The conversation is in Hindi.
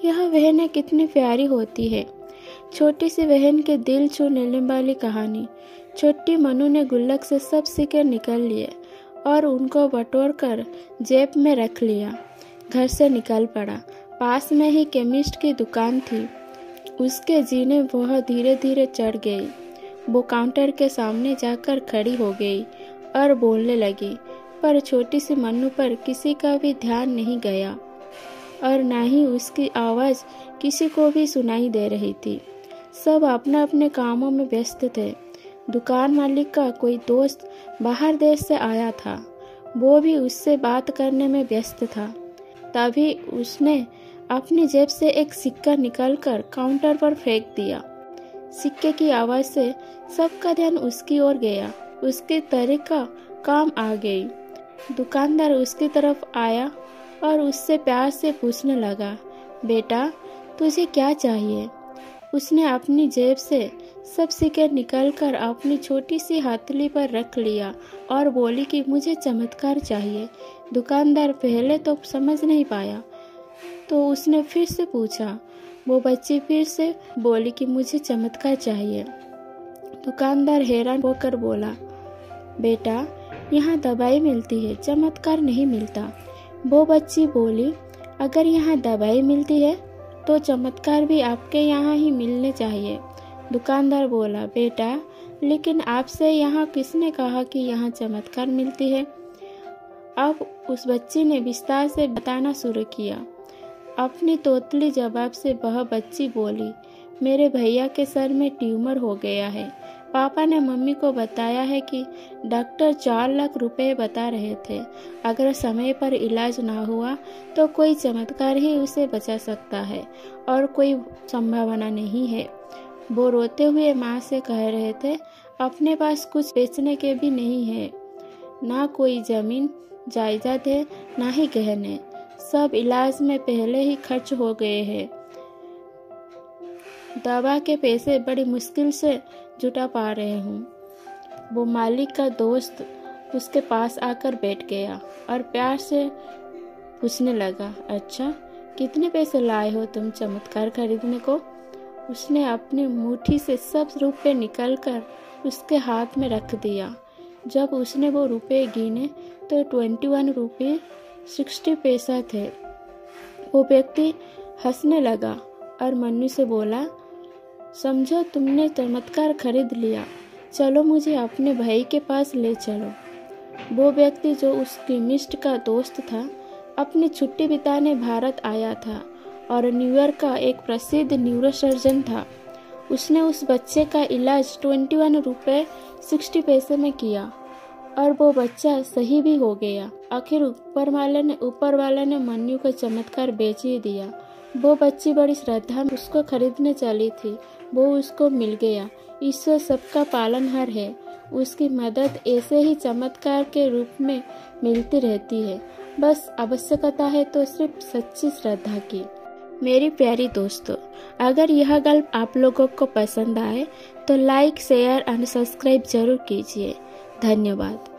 यह बहनें कितनी प्यारी होती है। छोटी सी बहन के दिल छू लेने वाली कहानी। छोटी मनु ने गुल्लक से सब सिक्के निकाल लिए और उनको बटोर कर जेब में रख लिया। घर से निकल पड़ा। पास में ही केमिस्ट की दुकान थी। उसके जीने वह धीरे धीरे चढ़ गई। वो काउंटर के सामने जाकर खड़ी हो गई और बोलने लगी, पर छोटी सी मन्नू पर किसी का भी ध्यान नहीं गया और ना ही उसकी आवाज़ किसी को भी सुनाई दे रही थी। सब अपने अपने कामों में व्यस्त थे। दुकान मालिक का कोई दोस्त बाहर देश से आया था। वो भी उससे बात करने में व्यस्त था। तभी उसने अपनी जेब से एक सिक्का निकालकर काउंटर पर फेंक दिया। सिक्के की आवाज़ से सबका ध्यान उसकी ओर गया। उसके तरीका काम आ गई। दुकानदार उसकी तरफ आया और उससे प्यार से पूछने लगा, बेटा तुझे क्या चाहिए? उसने अपनी जेब से सब सिक्के निकालकर अपनी छोटी सी हथेली पर रख लिया और बोली कि मुझे चमत्कार चाहिए। दुकानदार पहले तो समझ नहीं पाया, तो उसने फिर से पूछा। वो बच्ची फिर से बोली कि मुझे चमत्कार चाहिए। दुकानदार हैरान होकर बोला, बेटा यहाँ दवाई मिलती है, चमत्कार नहीं मिलता। वो बच्ची बोली, अगर यहाँ दवाई मिलती है तो चमत्कार भी आपके यहाँ ही मिलने चाहिए। दुकानदार बोला, बेटा लेकिन आपसे यहाँ किसने कहा कि यहाँ चमत्कार मिलती है? अब उस बच्ची ने विस्तार से बताना शुरू किया। अपनी तोतली जवाब से वह बच्ची बोली, मेरे भैया के सर में ट्यूमर हो गया है। पापा ने मम्मी को बताया है कि डॉक्टर 4 लाख रुपए बता रहे थे। अगर समय पर इलाज ना हुआ तो कोई चमत्कार ही उसे बचा सकता है और कोई संभावना नहीं है। वो रोते हुए माँ से कह रहे थे, अपने पास कुछ बेचने के भी नहीं है, ना कोई जमीन जायदाद है, ना ही गहने। सब इलाज में पहले ही खर्च हो गए हैं। दवा के पैसे बड़ी मुश्किल से जुटा पा रहे हूँ। वो मालिक का दोस्त उसके पास आकर बैठ गया और प्यार से पूछने लगा, अच्छा कितने पैसे लाए हो तुम चमत्कार खरीदने को? उसने अपनी मुट्ठी से सब रुपए निकालकर उसके हाथ में रख दिया। जब उसने वो रुपए गिने तो 21 रुपये 60 पैसा थे। वो व्यक्ति हंसने लगा और मन्नू से बोला, समझो तुमने चमत्कार खरीद लिया, चलो मुझे अपने भाई के पास ले चलो। वो व्यक्ति जो उस केमिस्ट का दोस्त था, अपनी छुट्टी बिताने भारत आया था और न्यूयॉर्क का एक प्रसिद्ध न्यूरोसर्जन था। उसने उस बच्चे का इलाज 21 रुपये 60 पैसे में किया और वो बच्चा सही भी हो गया। आखिर ऊपर वाले ने मन्नू का चमत्कार बेच ही दिया। वो बच्ची बड़ी श्रद्धा में उसको खरीदने चली थी। वो उसको मिल गया। ईश्वर सबका पालनहार है। उसकी मदद ऐसे ही चमत्कार के रूप में मिलती रहती है। बस आवश्यकता है तो सिर्फ सच्ची श्रद्धा की। मेरी प्यारी दोस्तों, अगर यह गल्प आप लोगों को पसंद आए तो लाइक, शेयर और सब्सक्राइब जरूर कीजिए। धन्यवाद।